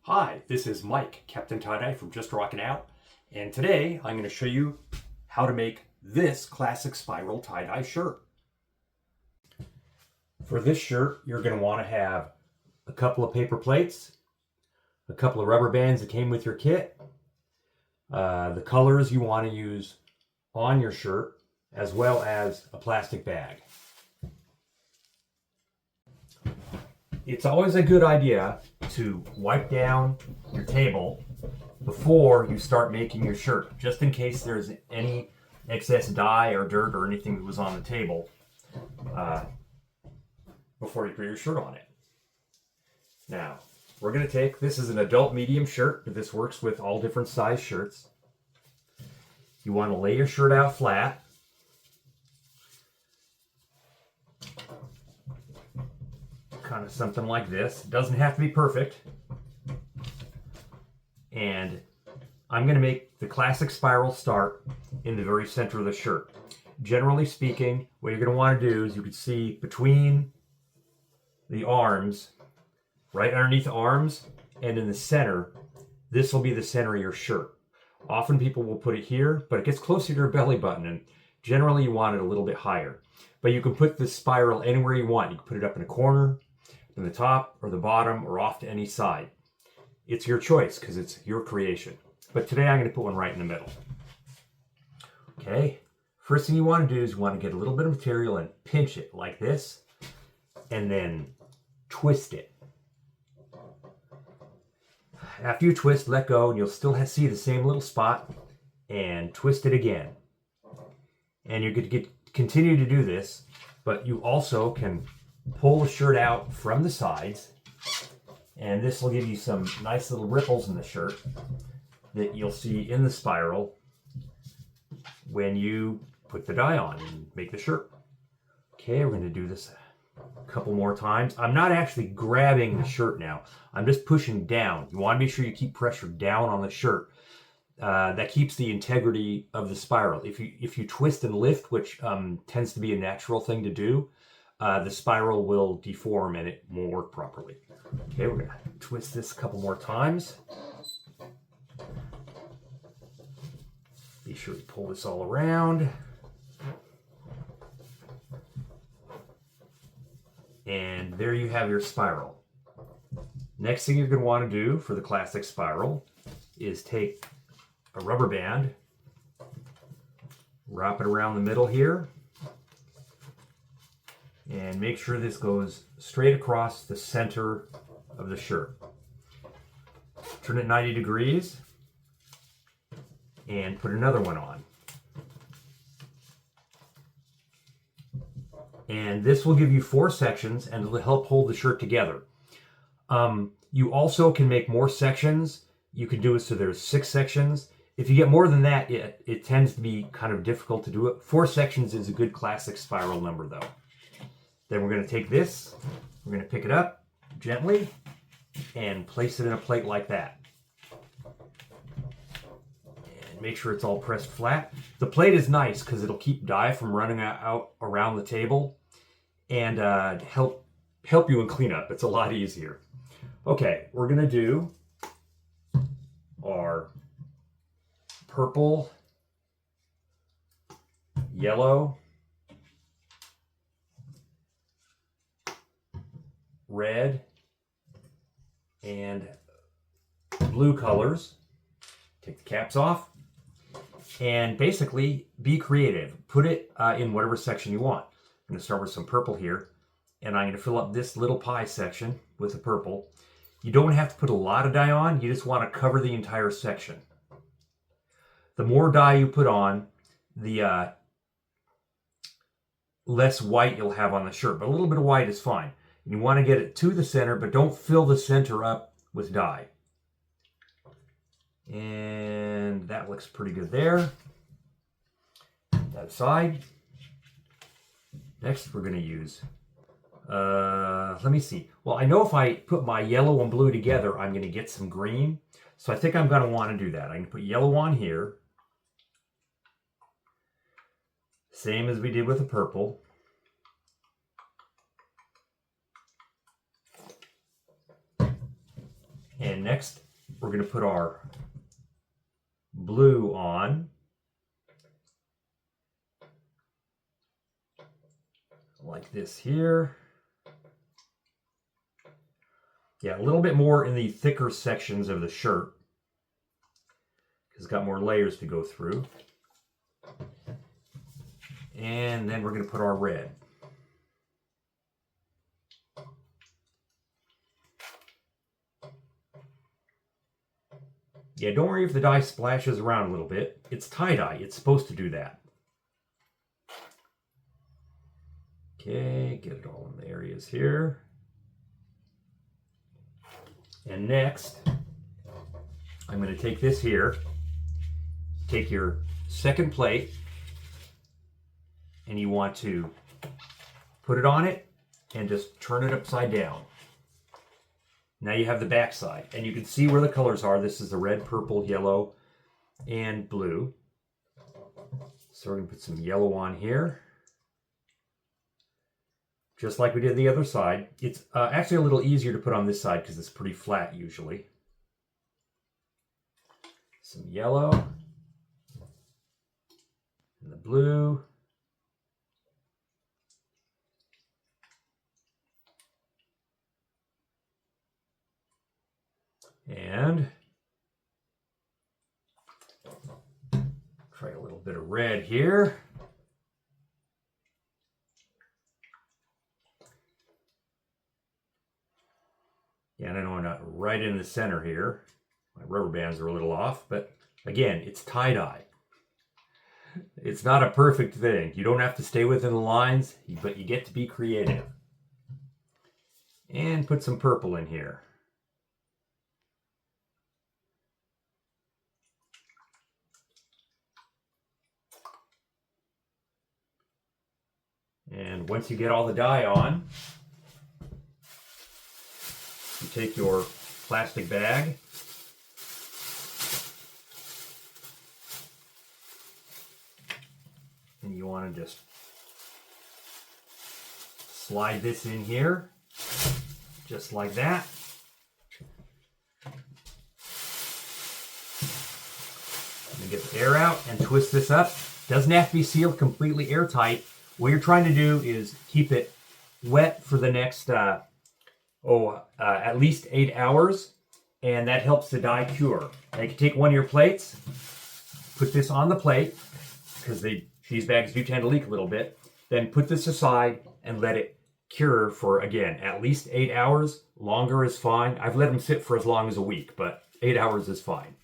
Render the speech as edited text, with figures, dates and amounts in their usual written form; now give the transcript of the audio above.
Hi, this is Mike, Captain Tie-Dye from Just Rockin Out, and today I'm going to show you how to make this classic spiral tie-dye shirt. For this shirt, you're going to want to have a couple of paper plates, a couple of rubber bands that came with your kit, the colors you want to use on your shirt, as well as a plastic bag. It's always a good idea to wipe down your table before you start making your shirt, just in case there's any excess dye or dirt or anything that was on the table before you put your shirt on it. Now, we're going to take, this is an adult medium shirt, but this works with all different size shirts. You want to lay your shirt out flat. Kind of something like this. It doesn't have to be perfect. And I'm going to make the classic spiral start in the very center of the shirt. Generally speaking, what you're going to want to do is, you can see between the arms, right underneath the arms and in the center, this will be the center of your shirt. Often people will put it here, but it gets closer to your belly button, and generally you want it a little bit higher. But you can put this spiral anywhere you want. You can put it up in a corner, in the top or the bottom, or off to any side. It's your choice because it's your creation. But today I'm going to put one right in the middle. Okay, first thing you want to do is you want to get a little bit of material and pinch it like this, and then twist it. After you twist, let go, and you'll still see the same little spot, and twist it again. And you're going to continue to do this, but you also can pull the shirt out from the sides, and this will give you some nice little ripples in the shirt that you'll see in the spiral when you put the dye on and make the shirt. Okay, we're going to do this a couple more times. I'm not actually grabbing the shirt now. I'm just pushing down. You want to make sure you keep pressure down on the shirt. That keeps the integrity of the spiral. If you twist and lift, which tends to be a natural thing to do, the spiral will deform and it won't work properly. Okay, we're going to twist this a couple more times. Be sure to pull this all around. And there you have your spiral. Next thing you're going to want to do for the classic spiral is take a rubber band, wrap it around the middle here, and make sure this goes straight across the center of the shirt. Turn it 90 degrees and put another one on. And this will give you 4 sections and it'll help hold the shirt together. You also can make more sections. You can do it so there's 6 sections. If you get more than that, it tends to be kind of difficult to do it. 4 sections is a good classic spiral number though. Then we're going to take this, we're going to pick it up gently and place it in a plate like that. And make sure it's all pressed flat. The plate is nice because it'll keep dye from running out around the table and help you in cleanup. It's a lot easier. Okay, we're going to do our purple, yellow, red, and blue colors. Take the caps off and basically be creative. Put it in whatever section you want. I'm going to start with some purple here, and I'm going to fill up this little pie section with the purple. You don't have to put a lot of dye on, you just want to cover the entire section. The more dye you put on, the less white you'll have on the shirt, but a little bit of white is fine. You want to get it to the center, but don't fill the center up with dye. And that looks pretty good there. That aside. Next, we're going to use, let me see. Well, I know if I put my yellow and blue together, I'm going to get some green. So I think I'm going to want to do that. I'm going to put yellow on here. Same as we did with the purple. And next, we're going to put our blue on. Like this here. Yeah, a little bit more in the thicker sections of the shirt, because it's got more layers to go through. And then we're going to put our red. Yeah, don't worry if the dye splashes around a little bit. It's tie-dye. It's supposed to do that. Okay, get it all in the areas here. And next, I'm going to take this here, take your second plate, and you want to put it on it and just turn it upside down. Now you have the back side, and you can see where the colors are. This is the red, purple, yellow, and blue. So we're going to put some yellow on here, just like we did the other side. It's actually a little easier to put on this side because it's pretty flat usually. Some yellow, and the blue. And try a little bit of red here. Yeah, and I know I'm not right in the center here. My rubber bands are a little off, but again, it's tie-dye. It's not a perfect thing. You don't have to stay within the lines, but you get to be creative. And put some purple in here. And once you get all the dye on, you take your plastic bag and you want to just slide this in here, just like that. And get the air out and twist this up. Doesn't have to be sealed completely airtight. What you're trying to do is keep it wet for the next, at least 8 hours, and that helps the dye cure. Now you can take one of your plates, put this on the plate, because these bags do tend to leak a little bit, then put this aside and let it cure for, again, at least 8 hours. Longer is fine. I've let them sit for as long as a week, but 8 hours is fine.